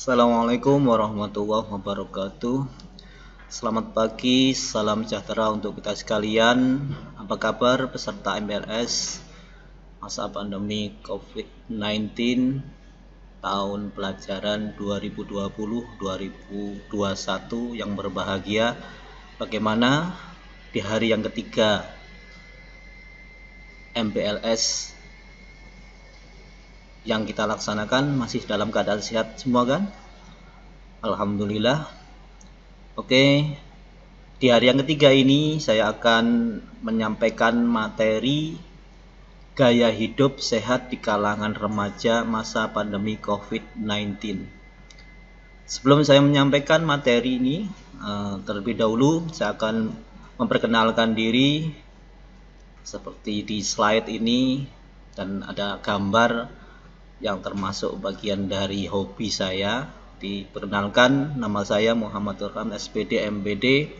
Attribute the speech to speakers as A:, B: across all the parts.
A: Assalamualaikum warahmatullahi wabarakatuh. Selamat pagi, salam sejahtera untuk kita sekalian. Apa kabar peserta MPLS masa pandemi COVID-19 tahun pelajaran 2020-2021 yang berbahagia? Bagaimana di hari yang ketiga MPLS yang kita laksanakan? Masih dalam keadaan sehat semua kan? Alhamdulillah. Oke, di hari yang ketiga ini saya akan menyampaikan materi gaya hidup sehat di kalangan remaja masa pandemi COVID-19. Sebelum saya menyampaikan materi ini, terlebih dahulu saya akan memperkenalkan diri seperti di slide ini, dan ada gambar yang termasuk bagian dari hobi saya. Diperkenalkan, nama saya Muhammad Ilham SPD MBD.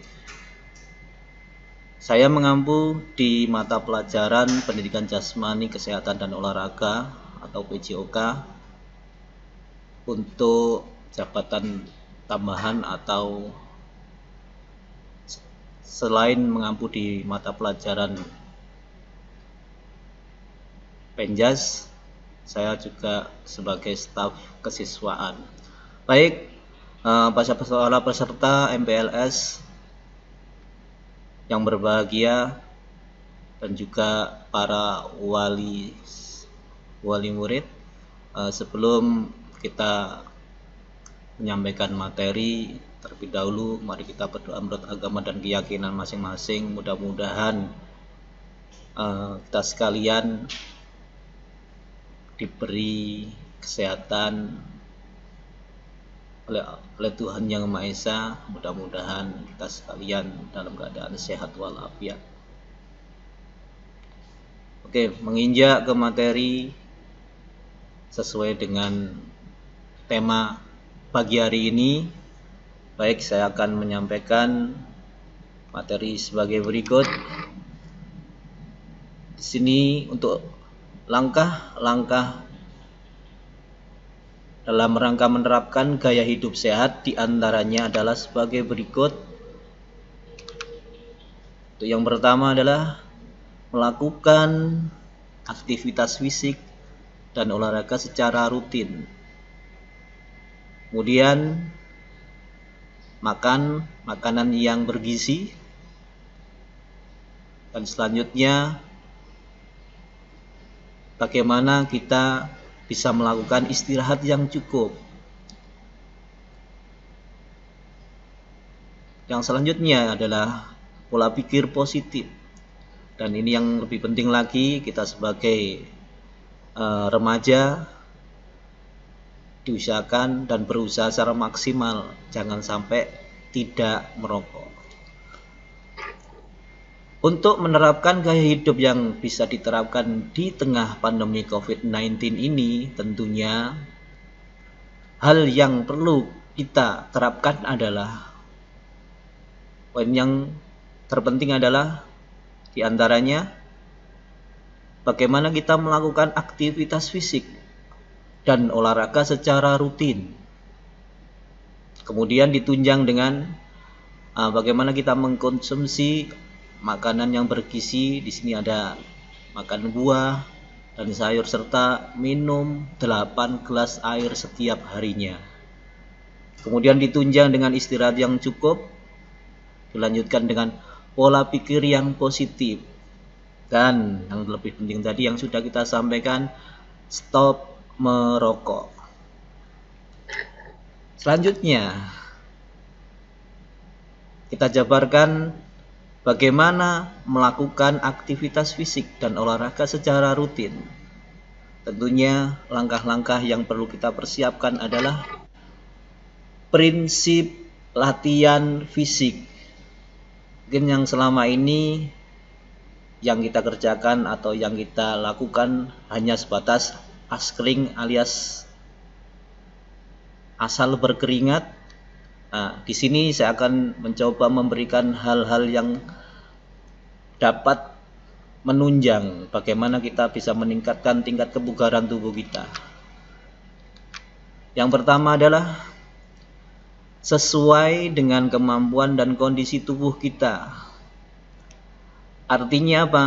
A: Saya mengampu di mata pelajaran Pendidikan Jasmani, Kesehatan dan Olahraga atau PJOK untuk jabatan tambahan, atau selain mengampu di mata pelajaran Penjas, saya juga sebagai staf kesiswaan. Baik, para peserta MPLS yang berbahagia dan juga para wali murid, sebelum kita menyampaikan materi, terlebih dahulu mari kita berdoa menurut agama dan keyakinan masing-masing. Mudah-mudahan kita sekalian diberi kesehatan oleh Tuhan Yang Maha Esa. Mudah-mudahan kita sekalian dalam keadaan sehat walafiat. Oke, menginjak ke materi sesuai dengan tema pagi hari ini. Baik, saya akan menyampaikan materi sebagai berikut. Di sini untuk langkah-langkah dalam rangka menerapkan gaya hidup sehat, diantaranya adalah sebagai berikut. Untuk yang pertama adalah melakukan aktivitas fisik dan olahraga secara rutin. Kemudian makan makanan yang bergizi. Dan selanjutnya, bagaimana kita bisa melakukan istirahat yang cukup. Yang selanjutnya adalah pola pikir positif. Dan ini yang lebih penting lagi, kita sebagai remaja diusahakan dan berusaha secara maksimal jangan sampai tidak merokok. Untuk menerapkan gaya hidup yang bisa diterapkan di tengah pandemi COVID-19 ini, tentunya hal yang perlu kita terapkan adalah, poin yang terpenting adalah diantaranya bagaimana kita melakukan aktivitas fisik dan olahraga secara rutin. Kemudian ditunjang dengan bagaimana kita mengkonsumsi makanan yang bergizi. Di sini ada makan buah dan sayur serta minum 8 gelas air setiap harinya. Kemudian ditunjang dengan istirahat yang cukup, dilanjutkan dengan pola pikir yang positif, dan yang lebih penting tadi yang sudah kita sampaikan, stop merokok. Selanjutnya kita jabarkan bagaimana melakukan aktivitas fisik dan olahraga secara rutin. Tentunya langkah-langkah yang perlu kita persiapkan adalah prinsip latihan fisik. Mungkin yang selama ini yang kita kerjakan atau yang kita lakukan hanya sebatas askering alias asal berkeringat. Nah, di sini saya akan mencoba memberikan hal-hal yang dapat menunjang bagaimana kita bisa meningkatkan tingkat kebugaran tubuh kita. Yang pertama adalah sesuai dengan kemampuan dan kondisi tubuh kita. Artinya apa?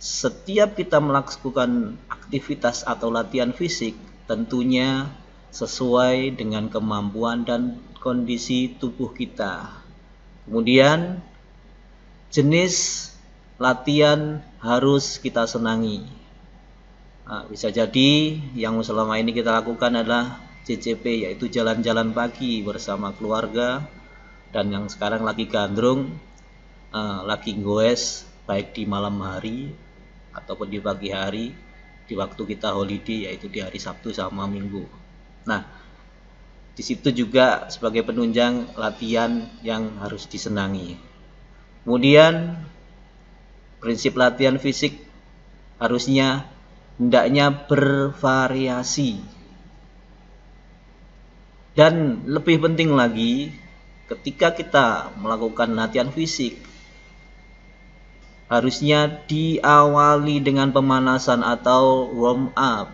A: Setiap kita melakukan aktivitas atau latihan fisik tentunya sesuai dengan kemampuan dan kondisi tubuh kita. Kemudian jenis latihan harus kita senangi. Nah, bisa jadi yang selama ini kita lakukan adalah JJP, yaitu jalan-jalan pagi bersama keluarga, dan yang sekarang lagi gandrung, lagi goes baik di malam hari ataupun di pagi hari di waktu kita holiday, yaitu di hari Sabtu sama Minggu. Nah, di situ juga sebagai penunjang latihan yang harus disenangi. Kemudian prinsip latihan fisik harusnya hendaknya bervariasi. Dan lebih penting lagi, ketika kita melakukan latihan fisik, harusnya diawali dengan pemanasan atau warm up.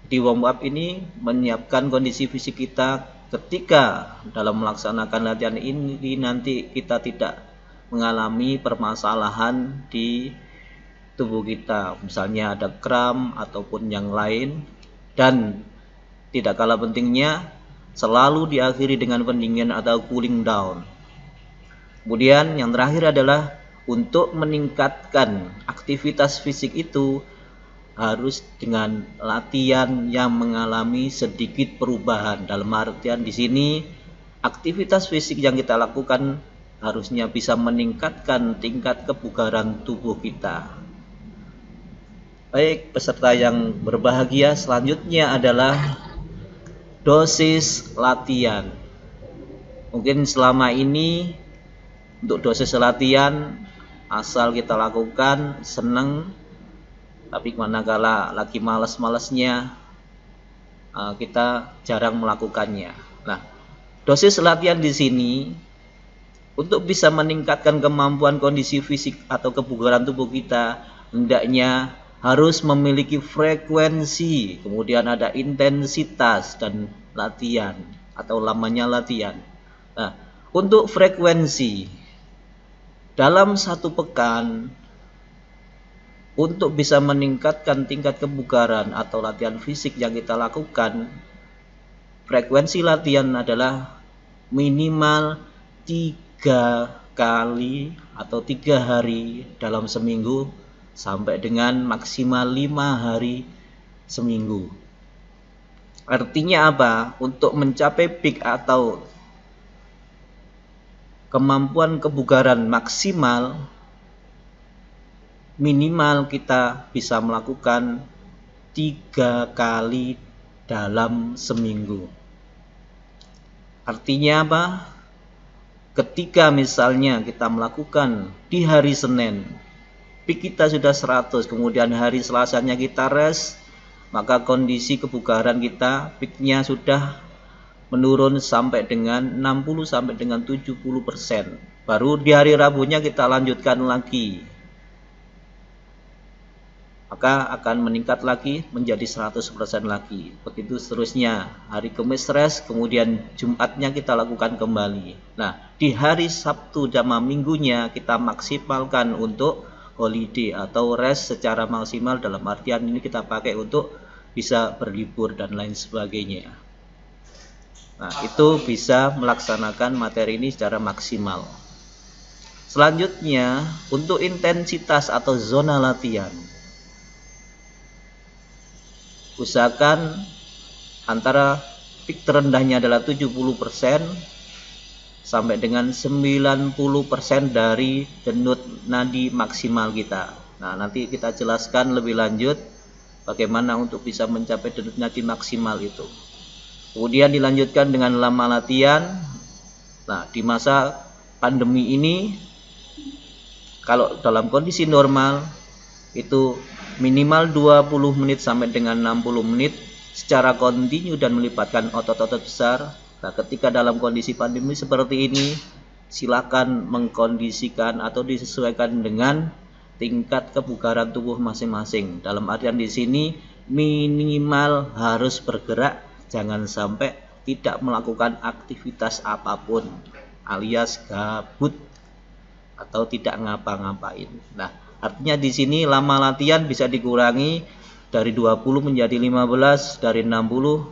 A: Di warm up ini menyiapkan kondisi fisik kita ketika dalam melaksanakan latihan ini nanti kita tidak mengalami permasalahan di tubuh kita, misalnya ada kram ataupun yang lain. Dan tidak kalah pentingnya, selalu diakhiri dengan pendinginan atau cooling down. Kemudian yang terakhir adalah untuk meningkatkan aktivitas fisik itu harus dengan latihan yang mengalami sedikit perubahan. Dalam artian di sini aktivitas fisik yang kita lakukan harusnya bisa meningkatkan tingkat kebugaran tubuh kita. Baik, peserta yang berbahagia, selanjutnya adalah dosis latihan. Mungkin selama ini untuk dosis latihan asal kita lakukan seneng, tapi manakala lagi malas-malesnya kita jarang melakukannya. Nah, dosis latihan di sini untuk bisa meningkatkan kemampuan kondisi fisik atau kebugaran tubuh kita hendaknya harus memiliki frekuensi, kemudian ada intensitas dan latihan atau lamanya latihan. Nah, untuk frekuensi dalam satu pekan untuk bisa meningkatkan tingkat kebugaran atau latihan fisik yang kita lakukan, frekuensi latihan adalah minimal 3 kali atau 3 hari dalam seminggu sampai dengan maksimal 5 hari seminggu. Artinya apa? Untuk mencapai peak atau kemampuan kebugaran maksimal, minimal kita bisa melakukan 3 kali dalam seminggu. Artinya apa? Ketika misalnya kita melakukan di hari Senin, peak kita sudah 100, kemudian hari Selasanya kita rest, maka kondisi kebugaran kita peaknya sudah menurun sampai dengan 60 sampai dengan 70%. Baru di hari Rabunya kita lanjutkan lagi, maka akan meningkat lagi menjadi 100% lagi. Begitu seterusnya, hari Kamis rest, kemudian Jumatnya kita lakukan kembali. Nah, di hari Sabtu sama Minggunya kita maksimalkan untuk holiday atau rest secara maksimal, dalam artian ini kita pakai untuk bisa berlibur dan lain sebagainya. Nah, itu bisa melaksanakan materi ini secara maksimal. Selanjutnya, untuk intensitas atau zona latihan, usahakan antara peak terendahnya adalah 70% sampai dengan 90% dari denyut nadi maksimal kita. Nah, nanti kita jelaskan lebih lanjut bagaimana untuk bisa mencapai denyut nadi maksimal itu. Kemudian dilanjutkan dengan lama latihan. Nah, di masa pandemi ini, kalau dalam kondisi normal itu minimal 20 menit sampai dengan 60 menit secara kontinu dan melibatkan otot-otot besar. Nah, ketika dalam kondisi pandemi seperti ini, silakan mengkondisikan atau disesuaikan dengan tingkat kebugaran tubuh masing-masing. Dalam artian di sini minimal harus bergerak jangan sampai tidak melakukan aktivitas apapun alias gabut atau tidak ngapa-ngapain. Nah, artinya di sini lama latihan bisa dikurangi dari 20 menjadi 15, dari 60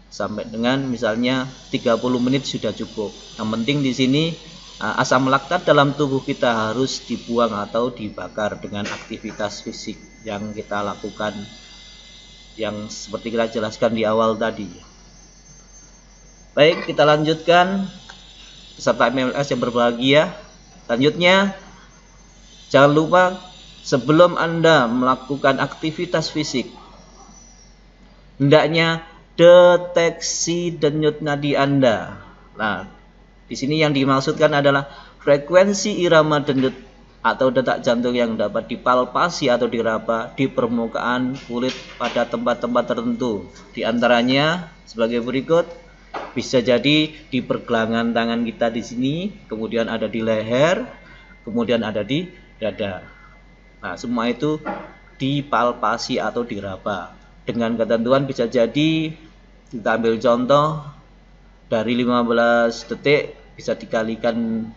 A: sampai dengan misalnya 30 menit sudah cukup. Yang penting di sini asam laktat dalam tubuh kita harus dibuang atau dibakar dengan aktivitas fisik yang kita lakukan, yang seperti kita jelaskan di awal tadi. Baik, kita lanjutkan peserta MLS yang berbahagia. Selanjutnya, jangan lupa sebelum Anda melakukan aktivitas fisik, hendaknya deteksi denyut nadi Anda. Nah, di sini yang dimaksudkan adalah frekuensi irama denyut atau detak jantung yang dapat dipalpasi atau diraba di permukaan kulit pada tempat-tempat tertentu. Di antaranya sebagai berikut. Bisa jadi di pergelangan tangan kita di sini, kemudian ada di leher, kemudian ada di dada. Nah, semua itu dipalpasi atau diraba. Dengan ketentuan bisa jadi kita ambil contoh dari 15 detik bisa dikalikan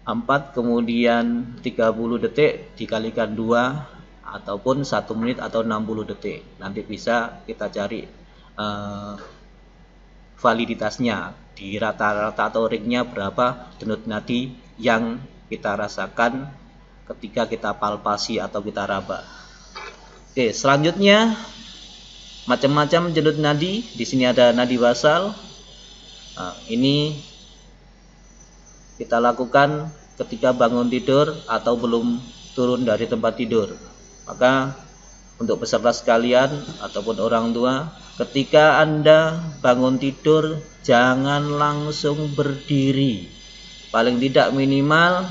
A: 4, kemudian 30 detik dikalikan 2, ataupun 1 menit atau 60 detik. Nanti bisa kita cari validitasnya di rata-rata atau ringnya berapa denyut nadi yang kita rasakan ketika kita palpasi atau kita raba. Oke, selanjutnya macam-macam denyut nadi. Di sini ada nadi basal. Nah, ini kita lakukan ketika bangun tidur atau belum turun dari tempat tidur. Maka untuk peserta sekalian ataupun orang tua, ketika Anda bangun tidur jangan langsung berdiri. Paling tidak minimal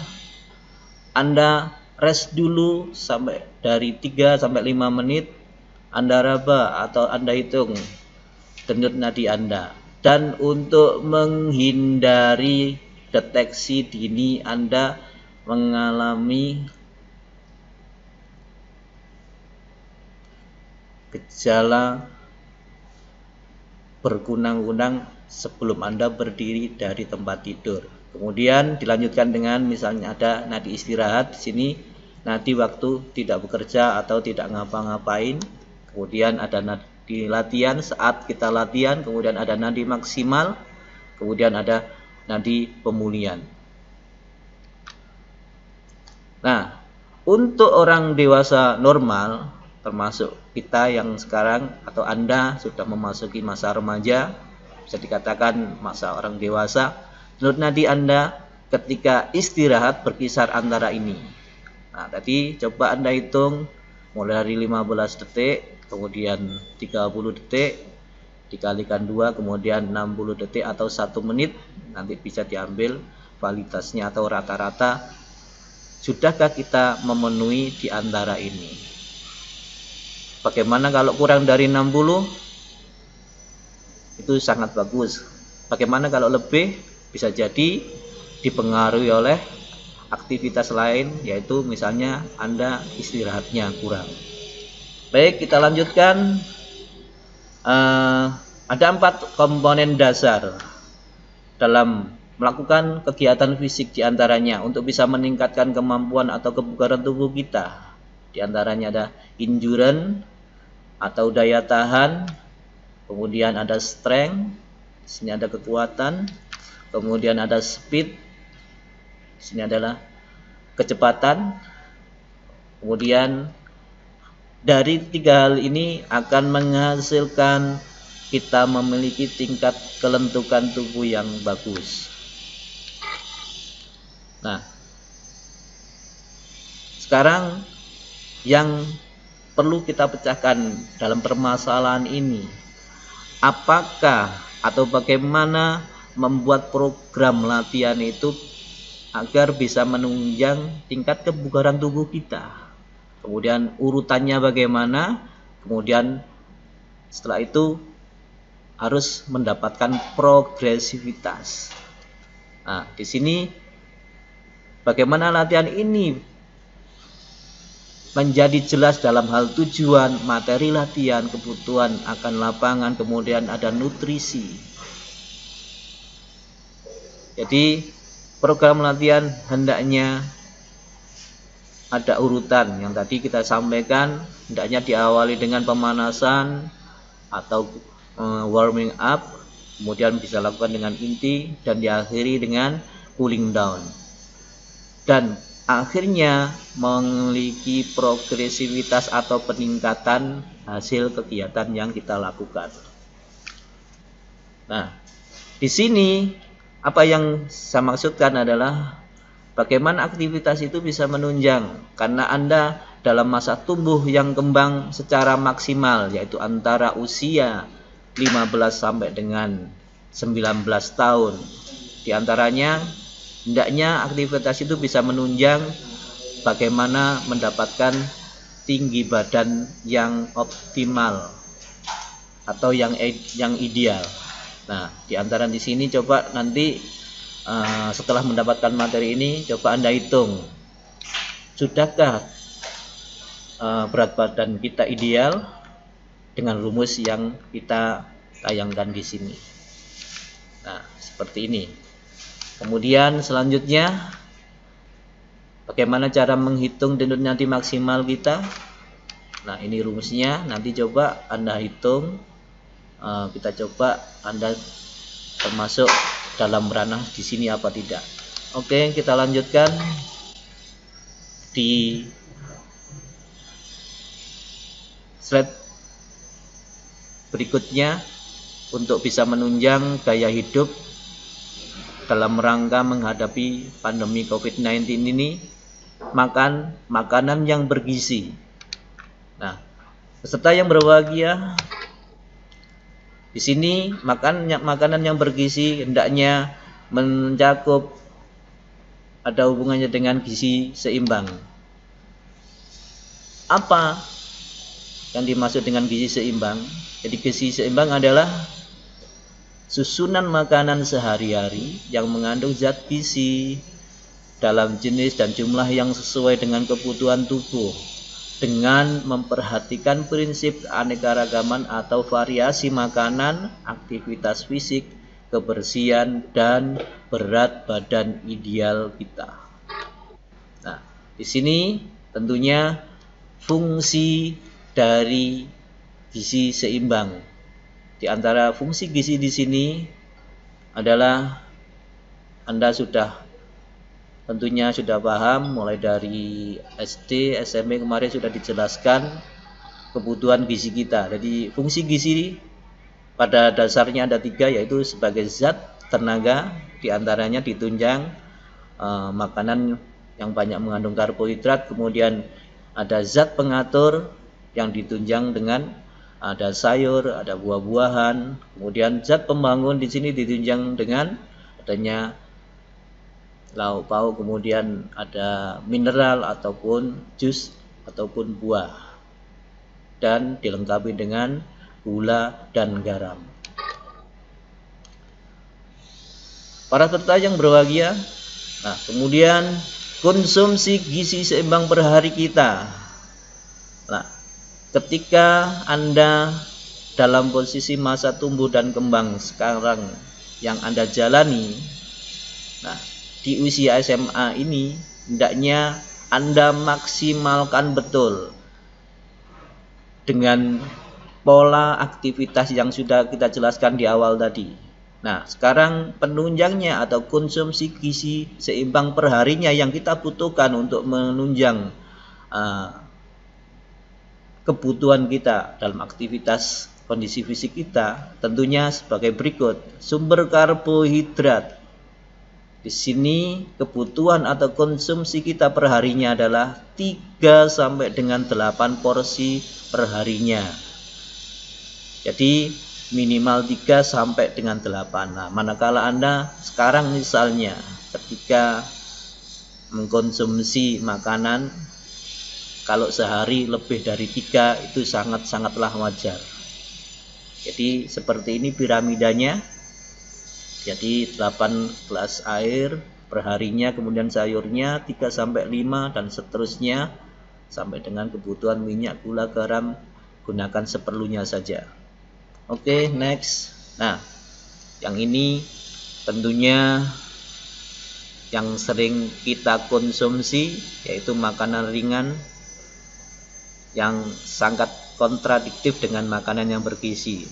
A: Anda rest dulu sampai dari 3 sampai 5 menit. Anda raba atau Anda hitung denyut nadi Anda. Dan untuk menghindari deteksi dini Anda mengalami gejala berkunang-kunang sebelum Anda berdiri dari tempat tidur. Kemudian dilanjutkan dengan misalnya ada nadi istirahat. Di sini nadi waktu tidak bekerja atau tidak ngapa-ngapain. Kemudian ada nadi latihan saat kita latihan. Kemudian ada nadi maksimal. Kemudian ada nadi pemulihan. Nah, untuk orang dewasa normal, termasuk kita yang sekarang atau Anda sudah memasuki masa remaja, bisa dikatakan masa orang dewasa, denyut nadi Anda ketika istirahat berkisar antara ini. Nah, tadi coba Anda hitung mulai dari 15 detik, kemudian 30 detik, dikalikan 2, kemudian 60 detik atau 1 menit, nanti bisa diambil validitasnya atau rata-rata. Sudahkah kita memenuhi di antara ini? Bagaimana kalau kurang dari 60? Itu sangat bagus. Bagaimana kalau lebih? Bisa jadi dipengaruhi oleh aktivitas lain, yaitu misalnya Anda istirahatnya kurang. Baik, kita lanjutkan. Ada 4 komponen dasar dalam melakukan kegiatan fisik, diantaranya untuk bisa meningkatkan kemampuan atau kebugaran tubuh kita. Di antaranya ada endurance atau daya tahan, kemudian ada strength, di sini ada kekuatan, kemudian ada speed, di sini adalah kecepatan. Kemudian dari 3 hal ini akan menghasilkan kita memiliki tingkat kelentukan tubuh yang bagus. Nah, sekarang yang perlu kita pecahkan dalam permasalahan ini, apakah atau bagaimana membuat program latihan itu agar bisa menunjang tingkat kebugaran tubuh kita. Kemudian urutannya bagaimana, kemudian setelah itu harus mendapatkan progresivitas. Nah, di sini bagaimana latihan ini menjadi jelas dalam hal tujuan, materi latihan, kebutuhan akan lapangan, kemudian ada nutrisi. Jadi program latihan hendaknya ada urutan yang tadi kita sampaikan, hendaknya diawali dengan pemanasan atau warming up, kemudian bisa lakukan dengan inti dan diakhiri dengan cooling down. Dan akhirnya memiliki progresivitas atau peningkatan hasil kegiatan yang kita lakukan. Nah, di sini apa yang saya maksudkan adalah bagaimana aktivitas itu bisa menunjang karena Anda dalam masa tumbuh yang kembang secara maksimal, yaitu antara usia 15 sampai dengan 19 tahun. Di antaranya hendaknya aktivitas itu bisa menunjang bagaimana mendapatkan tinggi badan yang optimal atau yang ideal. Nah, di antara di sini coba nanti setelah mendapatkan materi ini coba Anda hitung, sudahkah berat badan kita ideal dengan rumus yang kita tayangkan di sini. Nah, seperti ini. Kemudian selanjutnya bagaimana cara menghitung denyut nadi maksimal kita. Nah, ini rumusnya, nanti coba Anda hitung. Kita coba Anda termasuk dalam ranah di sini apa tidak. Oke, kita lanjutkan di slide berikutnya. Untuk bisa menunjang gaya hidup dalam rangka menghadapi pandemi COVID-19 ini, makan makanan yang bergizi. Nah, peserta yang berbahagia, di sini makanan yang bergizi hendaknya mencakup ada hubungannya dengan gizi seimbang. Apa yang dimaksud dengan gizi seimbang? Jadi gizi seimbang adalah susunan makanan sehari-hari yang mengandung zat gizi dalam jenis dan jumlah yang sesuai dengan kebutuhan tubuh, dengan memperhatikan prinsip keanekaragaman atau variasi makanan, aktivitas fisik, kebersihan, dan berat badan ideal kita. Nah, di sini tentunya fungsi dari gizi seimbang. Di antara fungsi gizi di sini adalah Anda tentunya sudah paham, mulai dari SD, SMP kemarin sudah dijelaskan kebutuhan gizi kita. Jadi fungsi gizi pada dasarnya ada 3, yaitu sebagai zat tenaga, diantaranya ditunjang makanan yang banyak mengandung karbohidrat, kemudian ada zat pengatur yang ditunjang dengan ada sayur, ada buah-buahan, kemudian zat pembangun di sini ditunjang dengan adanya lauk pauk, kemudian ada mineral ataupun jus ataupun buah, dan dilengkapi dengan gula dan garam. Para peserta yang berbahagia, nah kemudian konsumsi gizi seimbang per hari kita. Nah, ketika Anda dalam posisi masa tumbuh dan kembang sekarang yang Anda jalani, nah di usia SMA ini hendaknya Anda maksimalkan betul dengan pola aktivitas yang sudah kita jelaskan di awal tadi. Nah, sekarang penunjangnya atau konsumsi gizi seimbang per harinya yang kita butuhkan untuk menunjang kebutuhan kita dalam aktivitas kondisi fisik kita tentunya sebagai berikut. Sumber karbohidrat. Di sini kebutuhan atau konsumsi kita per harinya adalah 3 sampai dengan 8 porsi per harinya. Jadi minimal 3 sampai dengan 8. Nah, manakala Anda sekarang misalnya ketika mengkonsumsi makanan, kalau sehari lebih dari 3 itu sangat-sangatlah wajar. Jadi seperti ini piramidanya. Jadi 8 gelas air per harinya, kemudian sayurnya 3 sampai 5 dan seterusnya sampai dengan kebutuhan minyak, gula, garam, gunakan seperlunya saja. Oke, next. Nah, yang ini tentunya yang sering kita konsumsi, yaitu makanan ringan yang sangat kontradiktif dengan makanan yang bergizi.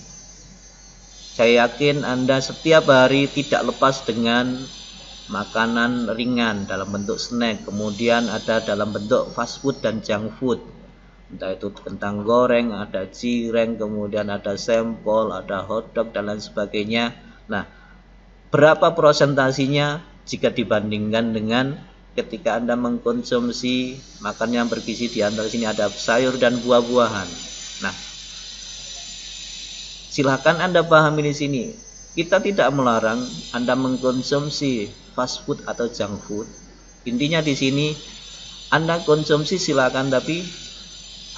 A: Saya yakin Anda setiap hari tidak lepas dengan makanan ringan dalam bentuk snack, kemudian ada dalam bentuk fast food dan junk food, entah itu kentang goreng, ada cireng, kemudian ada sempol, ada hotdog dan lain sebagainya. Nah, berapa prosentasinya jika dibandingkan dengan ketika Anda mengkonsumsi makanan yang bergizi? Di antara sini ada sayur dan buah-buahan. Nah, silakan Anda pahami di sini. Kita tidak melarang Anda mengkonsumsi fast food atau junk food. Intinya di sini Anda konsumsi silakan, tapi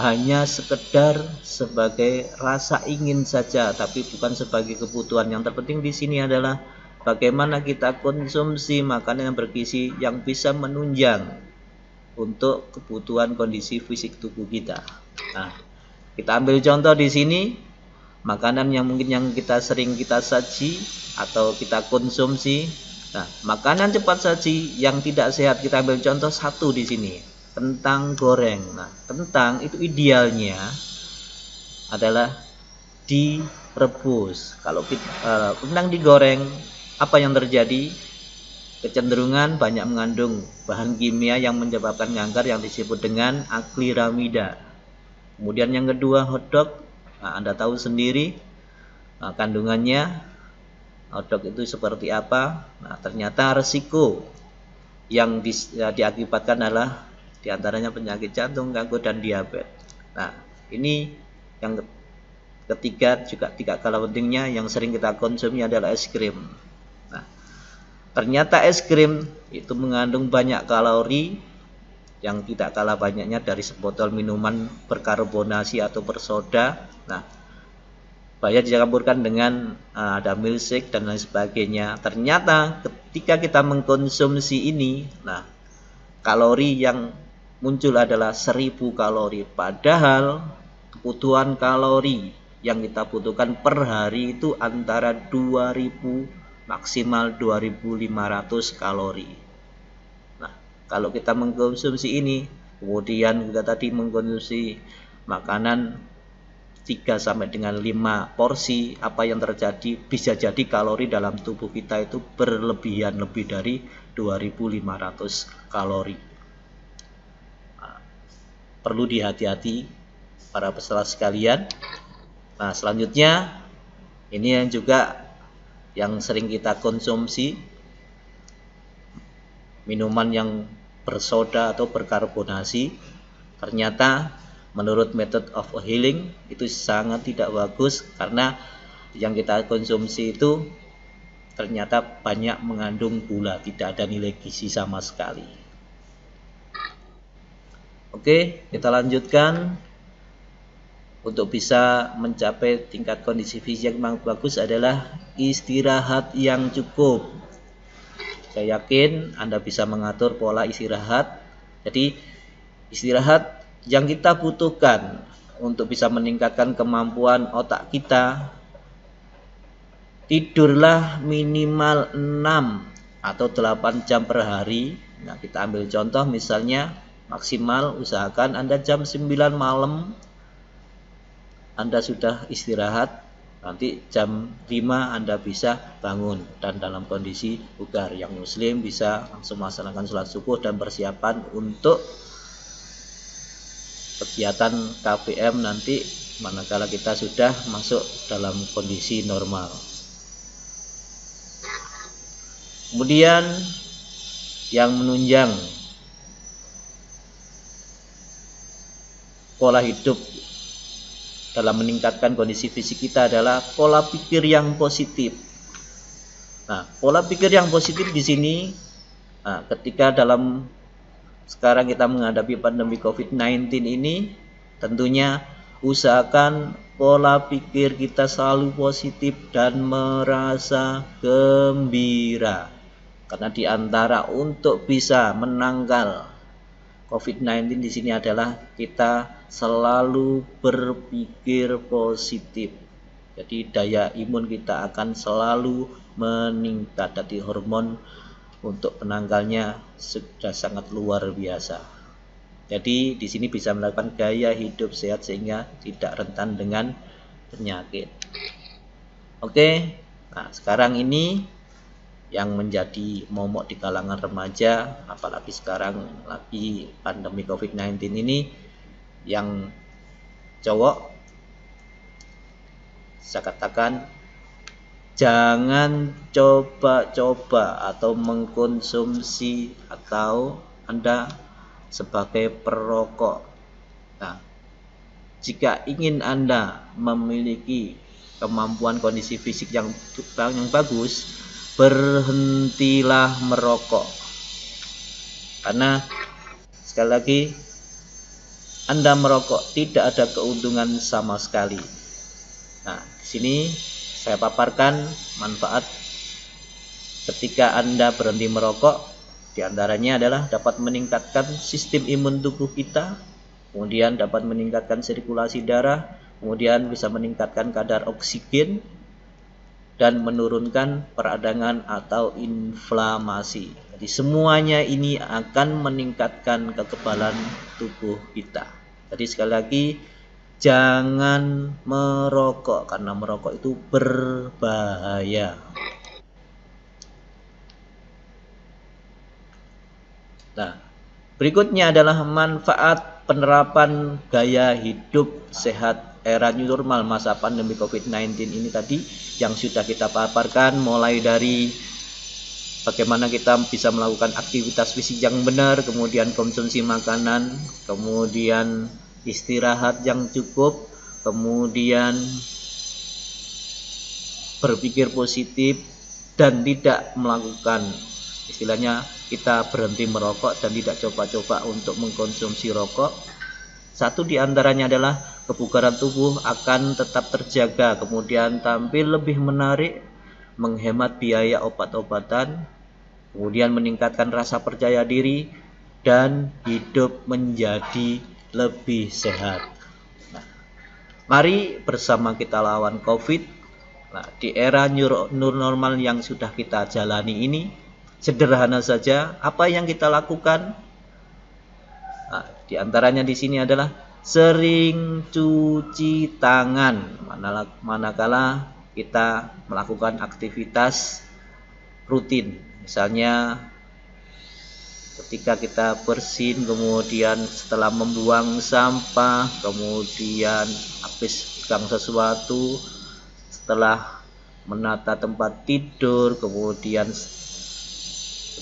A: hanya sekedar sebagai rasa ingin saja, tapi bukan sebagai kebutuhan. Yang terpenting di sini adalah bagaimana kita konsumsi makanan yang bergizi yang bisa menunjang untuk kebutuhan kondisi fisik tubuh kita. Nah, kita ambil contoh di sini. Makanan yang mungkin yang kita sering kita saji atau kita konsumsi. Nah, makanan cepat saji yang tidak sehat, kita ambil contoh satu di sini, kentang goreng. Nah, kentang itu idealnya adalah direbus. Kalau kentang digoreng, apa yang terjadi? Kecenderungan banyak mengandung bahan kimia yang menyebabkan kanker yang disebut dengan akrilamida. Kemudian yang kedua, hotdog. Nah, Anda tahu sendiri kandungannya hotdog itu seperti apa. Nah, ternyata resiko yang diakibatkan adalah diantaranya penyakit jantung, kanker, dan diabetes. Nah, ini yang ketiga juga tidak kalah pentingnya, yang sering kita konsumsi adalah es krim. Nah, ternyata es krim itu mengandung banyak kalori yang tidak kalah banyaknya dari sebotol minuman berkarbonasi atau bersoda. Nah, banyak dicampurkan dengan ada milkshake dan lain sebagainya. Ternyata ketika kita mengkonsumsi ini, nah, kalori yang muncul adalah 1000 kalori. Padahal kebutuhan kalori yang kita butuhkan per hari itu antara 2000 maksimal 2500 kalori. Nah, kalau kita mengkonsumsi ini, kemudian kita tadi mengkonsumsi makanan 3 sampai dengan 5 porsi, apa yang terjadi? Bisa jadi kalori dalam tubuh kita itu berlebihan lebih dari 2500 kalori. Nah, perlu dihati-hati para peserta sekalian. Nah, selanjutnya ini yang juga yang sering kita konsumsi, minuman yang bersoda atau berkarbonasi. Ternyata menurut method of healing itu sangat tidak bagus, karena yang kita konsumsi itu ternyata banyak mengandung gula, tidak ada nilai gizi sama sekali. Oke, kita lanjutkan. Untuk bisa mencapai tingkat kondisi fisik yang bagus adalah istirahat yang cukup. Saya yakin Anda bisa mengatur pola istirahat. Jadi istirahat yang kita butuhkan untuk bisa meningkatkan kemampuan otak kita, tidurlah minimal 6 atau 8 jam per hari. Nah, kita ambil contoh misalnya maksimal usahakan Anda jam 9 malam Anda sudah istirahat, nanti jam 5 Anda bisa bangun dan dalam kondisi bugar. Yang muslim bisa langsung melaksanakan sholat subuh dan persiapan untuk kegiatan KPM nanti manakala kita sudah masuk dalam kondisi normal. Kemudian yang menunjang pola hidup dalam meningkatkan kondisi fisik kita adalah pola pikir yang positif. Nah, pola pikir yang positif di sini, ketika dalam sekarang kita menghadapi pandemi COVID-19 ini, tentunya usahakan pola pikir kita selalu positif dan merasa gembira. Karena diantara untuk bisa menangkal COVID-19 di sini adalah kita selalu berpikir positif. Jadi daya imun kita akan selalu meningkat. Jadi hormon untuk penangkalnya sudah sangat luar biasa. Jadi di sini bisa melakukan gaya hidup sehat sehingga tidak rentan dengan penyakit. Oke, nah sekarang ini yang menjadi momok di kalangan remaja, apalagi sekarang lagi pandemi COVID-19 ini, yang cowok, saya katakan jangan coba-coba atau mengkonsumsi atau Anda sebagai perokok. Nah, jika ingin Anda memiliki kemampuan kondisi fisik yang bagus, berhentilah merokok. Karena sekali lagi, Anda merokok tidak ada keuntungan sama sekali. Nah, di sini saya paparkan manfaat ketika Anda berhenti merokok. Di antaranya adalah dapat meningkatkan sistem imun tubuh kita, kemudian dapat meningkatkan sirkulasi darah, kemudian bisa meningkatkan kadar oksigen, dan menurunkan peradangan atau inflamasi. Jadi semuanya ini akan meningkatkan kekebalan tubuh kita. Jadi sekali lagi, jangan merokok karena merokok itu berbahaya. Nah, berikutnya adalah manfaat penerapan gaya hidup sehat era new normal masa pandemi COVID-19 ini tadi yang sudah kita paparkan, mulai dari bagaimana kita bisa melakukan aktivitas fisik yang benar, kemudian konsumsi makanan, kemudian istirahat yang cukup, kemudian berpikir positif dan tidak melakukan, istilahnya kita berhenti merokok dan tidak coba-coba untuk mengkonsumsi rokok. Satu di antaranya adalah kebugaran tubuh akan tetap terjaga, kemudian tampil lebih menarik, menghemat biaya obat-obatan, kemudian meningkatkan rasa percaya diri, dan hidup menjadi lebih sehat. Nah, mari bersama kita lawan COVID. Nah, di era new normal yang sudah kita jalani ini, sederhana saja apa yang kita lakukan. Nah, di antaranya di sini adalah sering cuci tangan manakala kita melakukan aktivitas rutin. Misalnya ketika kita bersin, kemudian setelah membuang sampah, kemudian habis pegang sesuatu, setelah menata tempat tidur, kemudian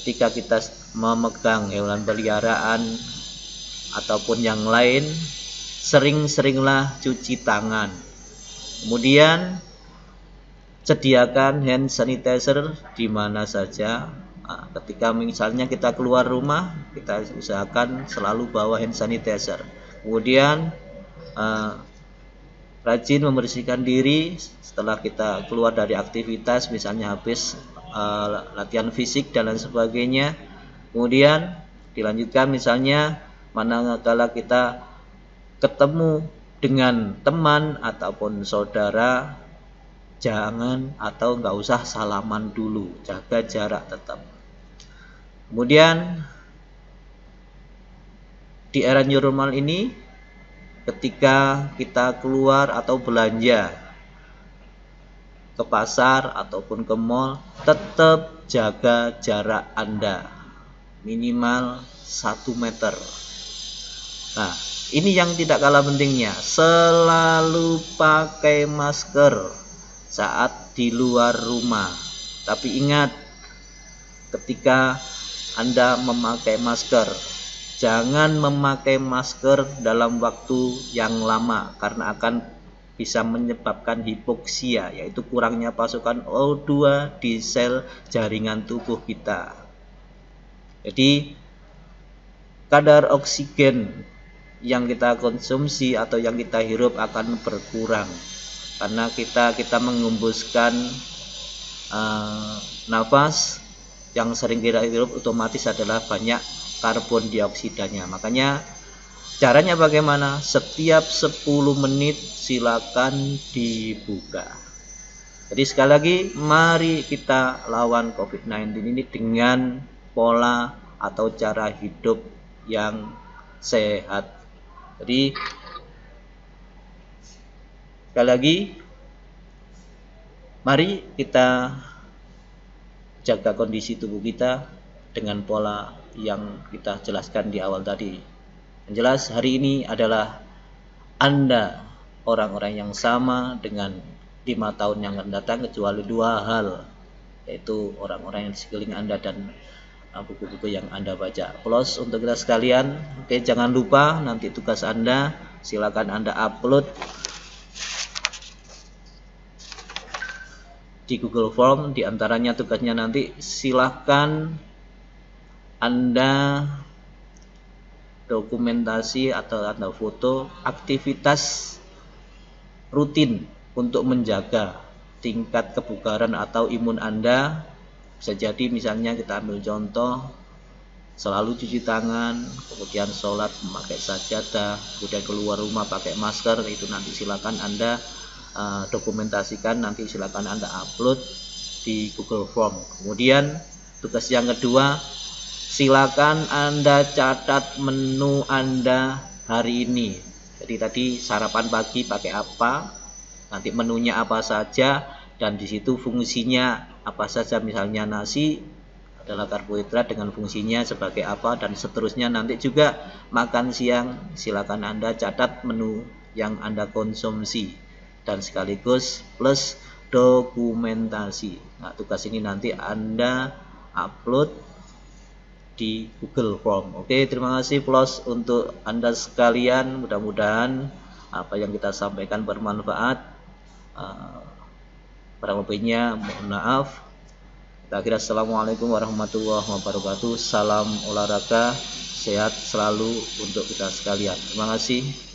A: ketika kita memegang hewan peliharaan ataupun yang lain, sering-seringlah cuci tangan. Kemudian sediakan hand sanitizer di mana saja. Nah, ketika misalnya kita keluar rumah, kita usahakan selalu bawa hand sanitizer. Kemudian rajin membersihkan diri setelah kita keluar dari aktivitas, misalnya habis latihan fisik dan lain sebagainya. Kemudian dilanjutkan misalnya manakala kita ketemu dengan teman ataupun saudara, jangan atau nggak usah salaman dulu, jaga jarak tetap. Kemudian di era new normal ini, ketika kita keluar atau belanja ke pasar ataupun ke mall, tetap jaga jarak Anda minimal 1 meter. Nah, ini yang tidak kalah pentingnya, selalu pakai masker saat di luar rumah. Tapi ingat, ketika Anda memakai masker, jangan memakai masker dalam waktu yang lama karena akan bisa menyebabkan hipoksia, yaitu kurangnya pasokan O2 di sel jaringan tubuh kita. Jadi kadar oksigen yang kita konsumsi atau yang kita hirup akan berkurang karena kita mengembuskan nafas yang sering kita hirup, otomatis adalah banyak karbon dioksidanya. Makanya caranya bagaimana? Setiap 10 menit silakan dibuka. Jadi sekali lagi, mari kita lawan COVID-19 ini dengan pola atau cara hidup yang sehat. Jadi sekali lagi, mari kita jaga kondisi tubuh kita dengan pola yang kita jelaskan di awal tadi. Yang jelas hari ini adalah Anda orang-orang yang sama dengan 5 tahun yang akan datang, kecuali 2 hal, yaitu orang-orang yang di sekeliling Anda dan buku-buku yang Anda baca. Plus untuk kita sekalian, oke, jangan lupa nanti tugas Anda, silakan Anda upload di Google Form. Di antaranya tugasnya nanti silakan Anda dokumentasi atau Anda foto aktivitas rutin untuk menjaga tingkat kebugaran atau imun Anda. Bisa jadi misalnya kita ambil contoh, selalu cuci tangan, kemudian sholat memakai sajadah, kemudian keluar rumah pakai masker. Itu nanti silakan Anda dokumentasikan, nanti silakan Anda upload di Google Form. Kemudian tugas yang kedua, silakan Anda catat menu Anda hari ini. Jadi tadi sarapan pagi pakai apa, nanti menunya apa saja, dan di situ fungsinya apa saja. Misalnya nasi adalah karbohidrat dengan fungsinya sebagai apa, dan seterusnya. Nanti juga makan siang, silakan Anda catat menu yang Anda konsumsi dan sekaligus plus dokumentasi. Nah, tugas ini nanti Anda upload di Google Form. Oke, terima kasih plus untuk Anda sekalian. Mudah-mudahan apa yang kita sampaikan bermanfaat. Kurang lebihnya mohon maaf. Kita akhiri, assalamualaikum warahmatullahi wabarakatuh. Salam olahraga, sehat selalu untuk kita sekalian. Terima kasih.